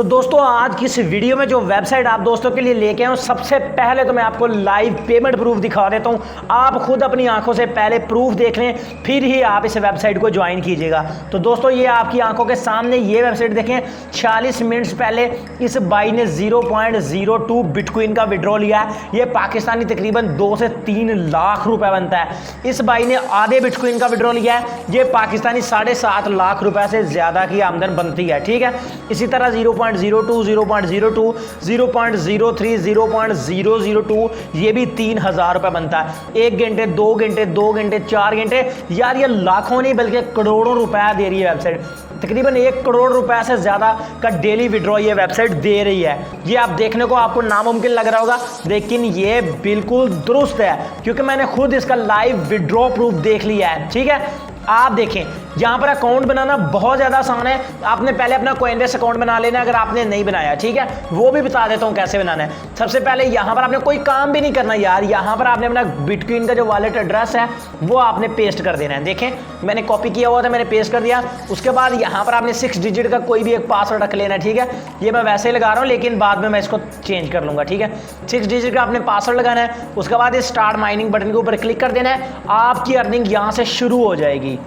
तो दोस्तों आज की इस वीडियो में जो वेबसाइट आप दोस्तों के लिए लेके आया हूँ, सबसे पहले तो मैं आपको लाइव पेमेंट प्रूफ दिखा देता हूँ। आप खुद अपनी आंखों से पहले प्रूफ देख लें, फिर ही आप इस वेबसाइट को ज्वाइन कीजिएगा। तो दोस्तों ये आपकी आंखों के सामने ये वेबसाइट देखें। 40 मिनट्स पहले इस बाई ने 0.02 बिटकॉइन का विड्रॉ लिया है। ये पाकिस्तानी तकरीबन 2 से 3 लाख रुपए बनता है। इस बाई ने आधे बिटकॉइन का विड्रॉ लिया है। ये पाकिस्तानी 7.5 लाख रुपए से ज़्यादा की आमदन बनती है। ठीक है, इसी तरह 0.02, 0.02, 0.03, 0.002 ये भी 3,000 रुपये बनता है। 1 घंटे, 2 घंटे, 2 घंटे, 4 घंटे, यार ये लाखों नहीं बल्कि करोड़ों रुपए दे रही है वेबसाइट। तकरीबन 1 करोड़ रुपए से ज़्यादा का डेली विड्रॉ ये वेबसाइट दे रही है। ये आप देखने को आपको नामुमकिन लग रहा होगा, लेकिन ये बिल्कुल दुरुस्त है क्योंकि मैंने खुद इसका लाइव विड्रॉ प्रूफ देख लिया है। ठीक है, आप देखें यहाँ पर अकाउंट बनाना बहुत ज़्यादा आसान है। आपने पहले अपना कोइनबेस अकाउंट बना लेना है अगर आपने नहीं बनाया। ठीक है, वो भी बता देता हूँ कैसे बनाना है। सबसे पहले यहाँ पर आपने कोई काम भी नहीं करना यार। यहाँ पर आपने अपना बिटकॉइन का जो वॉलेट एड्रेस है वो आपने पेस्ट कर देना है। देखें मैंने कॉपी किया हुआ था, मैंने पेस्ट कर दिया। उसके बाद यहाँ पर आपने 6 डिजिट का कोई भी एक पासवर्ड रख लेना है। ठीक है, ये मैं वैसे ही लगा रहा हूँ लेकिन बाद में मैं इसको चेंज कर लूँगा। ठीक है, 6 डिजिट का आपने पासवर्ड लगाना है। उसके बाद इस स्टार्ट माइनिंग बटन के ऊपर क्लिक कर देना है। आपकी अर्निंग यहाँ से शुरू हो जाएगी।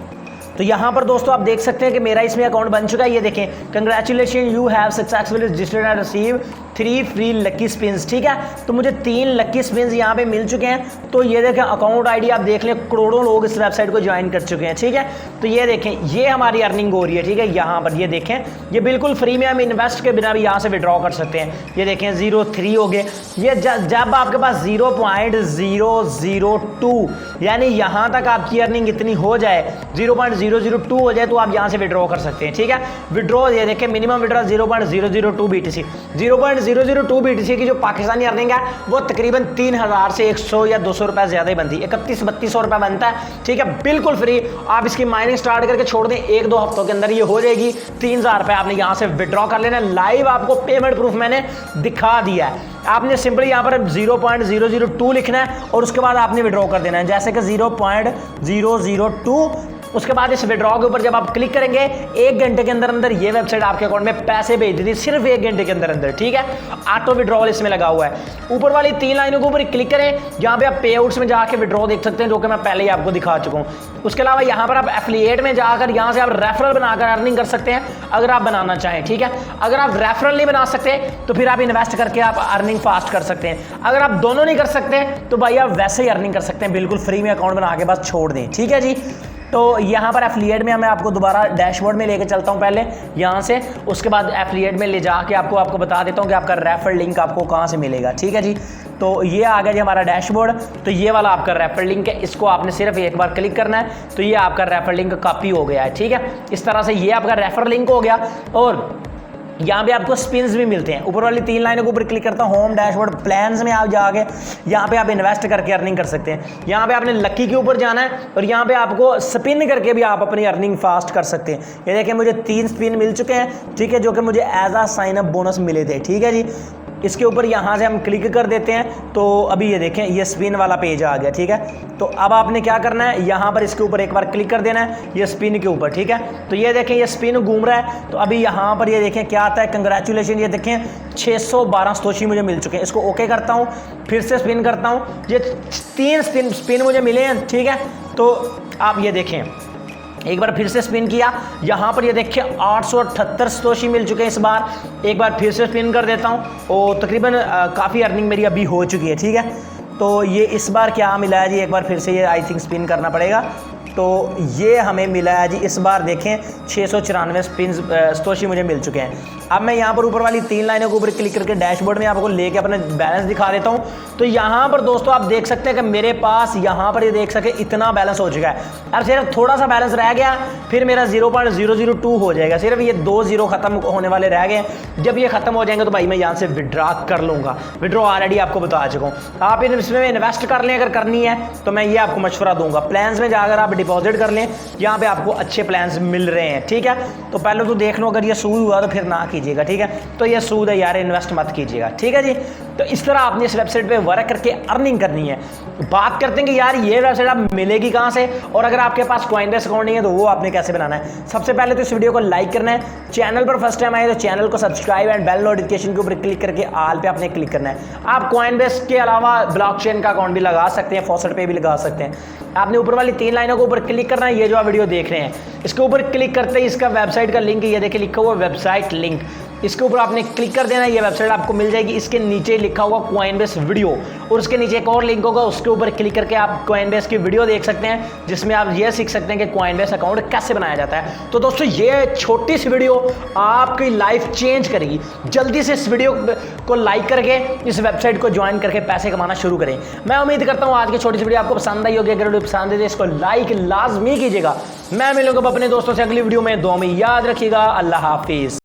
तो यहाँ पर दोस्तों आप देख सकते हैं कि मेरा इसमें अकाउंट बन चुका है। ये देखें, congratulation you have successfully registered and receive 3 free lucky spins. ठीक है, तो मुझे 3 लकी स्पिन्स यहाँ पे मिल चुके हैं। तो ये देखें अकाउंट आईडी आप देख लें, करोड़ों लोग इस वेबसाइट को ज्वाइन कर चुके हैं। ठीक है, तो ये देखें ये हमारी अर्निंग हो रही है। ठीक है, यहाँ पर ये देखें ये बिल्कुल फ्री में हम इन्वेस्ट के बिना भी यहाँ से विड्रॉ कर सकते हैं। ये देखें 0.3 हो गए। ये जब आपके पास 0.002 यानी यहाँ तक आपकी अर्निंग इतनी हो जाए, 0.002 हो जाए तो आप यहाँ से विड्रॉ कर सकते हैं। ठीक है, विड्रॉ ये देखें मिनिमम विड्रॉ 0.002 BTC। 0.002 BTC की जो पाकिस्तानी अर्निंग है वो तकरीबन 3,000 से 100 या 200 रुपए ज़्यादा ही बनती है। 31-3200 रुपये बनता है। ठीक है, बिल्कुल फ्री। आप इसकी माइनिंग स्टार्ट करके छोड़ दें, 1-2 हफ्तों के अंदर ये हो जाएगी। 3,000 रुपये आपने यहाँ से विड्रॉ कर लेना। लाइव आपको पेमेंट प्रूफ मैंने दिखा दिया है। आपने सिंपली यहाँ पर 0.002 लिखना है और उसके बाद आपने विड्रॉ कर देना है, जैसे कि 0.002। उसके बाद इस विड्रॉ के ऊपर जब आप क्लिक करेंगे 1 घंटे के अंदर अंदर ये वेबसाइट आपके अकाउंट में पैसे भेज देती है, सिर्फ 1 घंटे के अंदर अंदर। ठीक है, ऑटो विड्रॉल इसमें लगा हुआ है। ऊपर वाली 3 लाइनों के ऊपर क्लिक करें, यहाँ पे आप पे आउट्स में जाकर विड्रॉ देख सकते हैं, जो कि मैं पहले ही आपको दिखा चुका हूँ। उसके अलावा यहाँ पर आप एफिलिएट में जाकर यहाँ से आप रेफरल बनाकर अर्निंग कर सकते हैं अगर आप बनाना चाहें। ठीक है, अगर आप रेफरल नहीं बना सकते तो फिर आप इन्वेस्ट करके आप अर्निंग फास्ट कर सकते हैं। अगर आप दोनों नहीं कर सकते तो भाई आप वैसे ही अर्निंग कर सकते हैं, बिल्कुल फ्री में अकाउंट बना के बस छोड़ दें। ठीक है जी, तो यहाँ पर एफिलिएट में मैं आपको दोबारा डैशबोर्ड में लेके चलता हूँ पहले यहाँ से। उसके बाद एफिलिएट में ले जाके आपको बता देता हूँ कि आपका रेफर लिंक आपको कहाँ से मिलेगा। ठीक है जी, तो ये आ गया जी हमारा डैशबोर्ड। तो ये वाला आपका रेफर लिंक है, इसको आपने सिर्फ एक बार क्लिक करना है तो ये आपका रेफर लिंक कॉपी हो गया है। ठीक है, इस तरह से ये आपका रेफर लिंक हो गया। और यहाँ पे आपको स्पिन्स भी मिलते हैं। ऊपर वाली 3 लाइनों के ऊपर क्लिक करता हूँ, होम डैशबोर्ड प्लान्स में आप जाके यहाँ पे आप इन्वेस्ट करके अर्निंग कर सकते हैं। यहाँ पे आपने लकी के ऊपर जाना है और यहाँ पे आपको स्पिन करके भी आप अपनी अर्निंग फास्ट कर सकते हैं। ये देखिए मुझे 3 स्पिन मिल चुके हैं। ठीक है, जो कि मुझे एज आ साइन अप बोनस मिले थे। ठीक है जी, इसके ऊपर यहाँ से हम क्लिक कर देते हैं तो अभी ये देखें ये स्पिन वाला पेज आ गया। ठीक है, तो अब आपने क्या करना है, यहाँ पर इसके ऊपर एक बार क्लिक कर देना है, ये स्पिन के ऊपर। ठीक है, तो ये देखें ये स्पिन घूम रहा है। तो अभी यहाँ पर ये देखें क्या आता है, कंग्रेचुलेशन। ये देखें 612 सतोशी मुझे मिल चुके हैं। इसको ओके करता हूँ, फिर से स्पिन करता हूँ, ये 3 स्पिन मुझे मिले हैं। ठीक है, तो आप ये देखें एक बार फिर से स्पिन किया, यहाँ पर ये देखिए 878 सतोशी मिल चुके हैं इस बार। एक बार फिर से स्पिन कर देता हूँ और तकरीबन काफ़ी अर्निंग मेरी अभी हो चुकी है। ठीक है, तो ये इस बार क्या मिला है जी, एक बार फिर से ये आई थिंक स्पिन करना पड़ेगा। तो ये हमें मिला है जी इस बार देखें 694 सतोशी मुझे मिल चुके हैं। अब मैं यहाँ पर ऊपर वाली 3 लाइनों के ऊपर क्लिक करके डैशबोर्ड में आपको लेके अपना बैलेंस दिखा देता हूँ। तो यहाँ पर दोस्तों आप देख सकते हैं कि मेरे पास यहाँ पर ये देख सके इतना बैलेंस हो चुका है। अब सिर्फ थोड़ा सा बैलेंस रह गया, फिर मेरा 0.002 हो जाएगा। सिर्फ ये 2 0 खत्म होने वाले रह गए। जब ये खत्म हो जाएंगे तो भाई मैं यहाँ से विड्रॉ कर लूँगा। विड्रॉ ऑलरेडी आपको बता चुका हूँ। आप इसमें इन्वेस्ट कर लें अगर करनी है तो मैं ये आपको मशवरा दूंगा। प्लान्स में जाकर आप डिपॉजिट कर लें, यहाँ पे आपको अच्छे प्लान्स मिल रहे हैं। ठीक है, तो पहले तो देख लो, अगर ये सूद हुआ तो फिर ना कीजिएगा। ठीक है, तो ये सूद है यार, इन्वेस्ट मत कीजिएगा। ठीक है जी। तो इस तरह आपने इस वेबसाइट पे वर्क करके अर्निंग करनी है। बात करते हैं कि यार ये वेबसाइट आप मिलेगी कहाँ से, और अगर आपके पास कॉइनबेस अकाउंट नहीं है तो वो आपने कैसे बनाना है। सबसे पहले तो इस वीडियो को लाइक करना है, चैनल पर फर्स्ट टाइम आए तो चैनल को सब्सक्राइब एंड बेल नोटिफिकेशन के ऊपर क्लिक करके ऑल पे आपने क्लिक करना है। आप कॉइनबेस के अलावा ब्लॉकचेन का अकाउंट भी लगा सकते हैं, फॉसेट पे भी लगा सकते हैं। आपने ऊपर वाली 3 लाइनों के ऊपर क्लिक करना है, ये जो आप वीडियो देख रहे हैं इसके ऊपर क्लिक करते ही इसका वेबसाइट का लिंक ये देखिए लिखा हुआ वेबसाइट लिंक, इसके ऊपर आपने क्लिक कर देना है, ये वेबसाइट आपको मिल जाएगी। इसके नीचे लिखा होगा कॉइनबेस वीडियो और उसके नीचे एक और लिंक होगा, उसके ऊपर क्लिक करके आप कॉइनबेस की वीडियो देख सकते हैं जिसमें आप ये सीख सकते हैं कि कॉइनबेस अकाउंट कैसे बनाया जाता है। तो दोस्तों ये छोटी सी वीडियो आपकी लाइफ चेंज करेगी। जल्दी से इस वीडियो को लाइक करके इस वेबसाइट को ज्वाइन करके पैसे कमाना शुरू करें। मैं उम्मीद करता हूँ आज की छोटी सी वीडियो आपको पसंद आई होगी। अगर वीडियो पसंद है तो इसको लाइक लाजमी कीजिएगा। मैं मिलूंगा अपने दोस्तों से अगली वीडियो में। दुआ में याद रखिएगा। अल्लाह हाफिज।